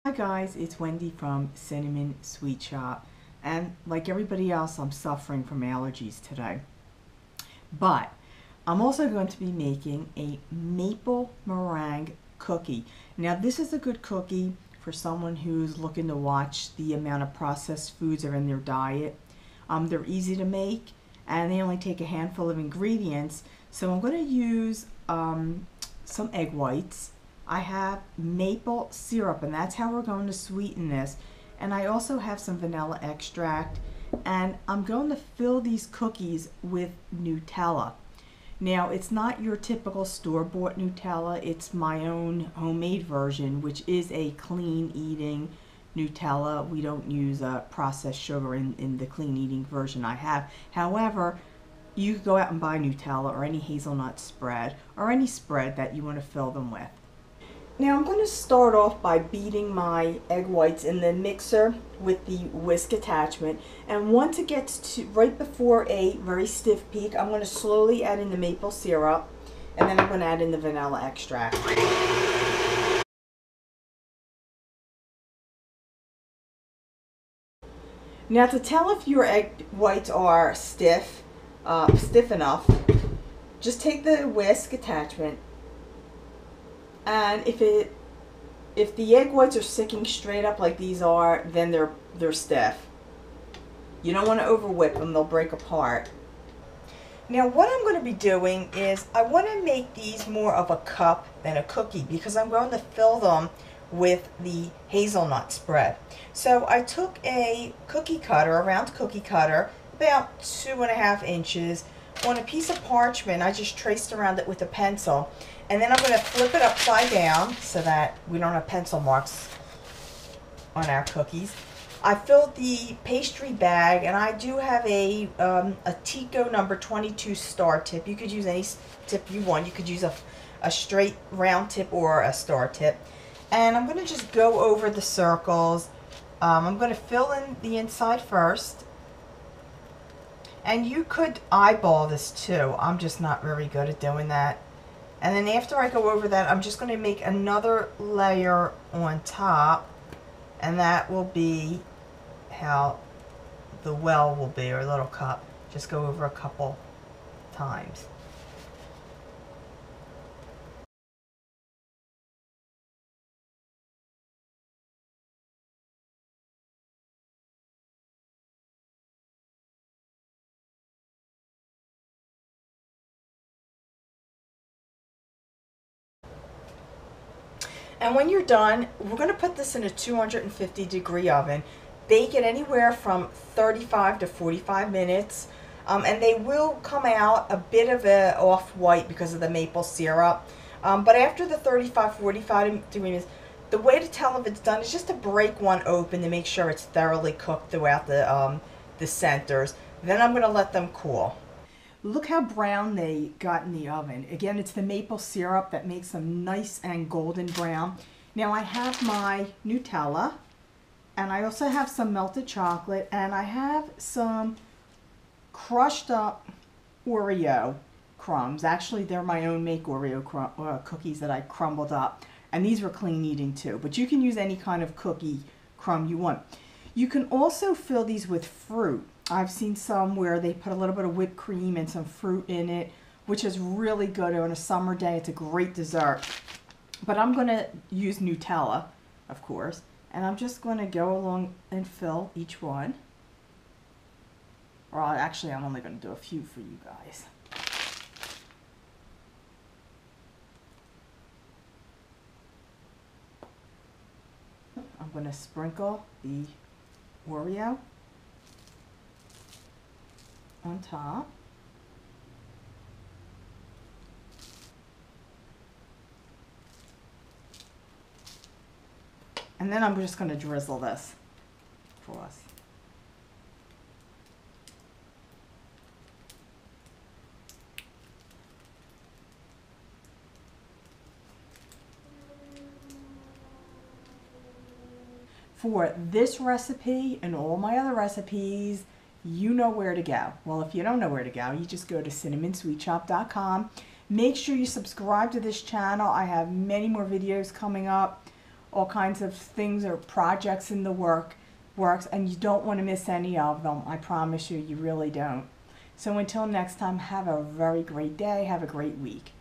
Hi guys, it's Wendy from Cinnamon Sweet Shop, and like everybody else, I'm suffering from allergies today. But I'm also going to be making a maple meringue cookie. Now this is a good cookie for someone who's looking to watch the amount of processed foods that are in their diet. They're easy to make and they only take a handful of ingredients. So I'm going to use some egg whites. I have maple syrup, and that's how we're going to sweeten this. And I also have some vanilla extract, and I'm going to fill these cookies with Nutella. Now, it's not your typical store-bought Nutella. It's my own homemade version, which is a clean-eating Nutella. We don't use processed sugar in the clean-eating version I have. However, you could go out and buy Nutella or any hazelnut spread or any spread that you want to fill them with. Now I'm going to start off by beating my egg whites in the mixer with the whisk attachment, and once it gets to right before a very stiff peak, I'm going to slowly add in the maple syrup, and then I'm going to add in the vanilla extract. Now to tell if your egg whites are stiff enough, just take the whisk attachment, and if the egg whites are sticking straight up like these are, then they're stiff. You don't want to over whip them, they'll break apart. Now what I'm going to be doing is I want to make these more of a cup than a cookie, because I'm going to fill them with the hazelnut spread. So I took a cookie cutter, a round cookie cutter, about 2.5 inches. On a piece of parchment, I just traced around it with a pencil, and then I'm going to flip it upside down so that we don't have pencil marks on our cookies. I filled the pastry bag, and I do have a Tico number 22 star tip. You could use any tip you want. You could use a straight round tip or a star tip. And I'm going to just go over the circles. I'm going to fill in the inside first. And you could eyeball this too. I'm just not very good at doing that. And then after I go over that, I'm just going to make another layer on top. And that will be how the well will be, or little cup. Just go over a couple times. And when you're done, we're going to put this in a 250-degree oven. Bake it anywhere from 35 to 45 minutes. And they will come out a bit of a off-white because of the maple syrup. But after the 35-45 minutes, the way to tell if it's done is just to break one open to make sure it's thoroughly cooked throughout the centers. Then I'm going to let them cool. Look how brown they got in the oven. Again, it's the maple syrup that makes them nice and golden brown. Now I have my Nutella, and I also have some melted chocolate, and I have some crushed up Oreo crumbs. Actually, they're my own make Oreo cookies that I crumbled up, and these were clean eating too. But you can use any kind of cookie crumb you want. You can also fill these with fruit. I've seen some where they put a little bit of whipped cream and some fruit in it, which is really good on a summer day. It's a great dessert. But I'm going to use Nutella, of course, and I'm just going to go along and fill each one. Or actually, I'm only going to do a few for you guys. I'm going to sprinkle the Oreo on top. And then I'm just going to drizzle this for us. For this recipe and all my other recipes, you know where to go. Well, if you don't know where to go, you just go to cinnamonsweetshop.com. Make sure you subscribe to this channel. I have many more videos coming up. all kinds of things or projects in the works, and you don't want to miss any of them. I promise you, you really don't. So until next time, have a very great day. Have a great week.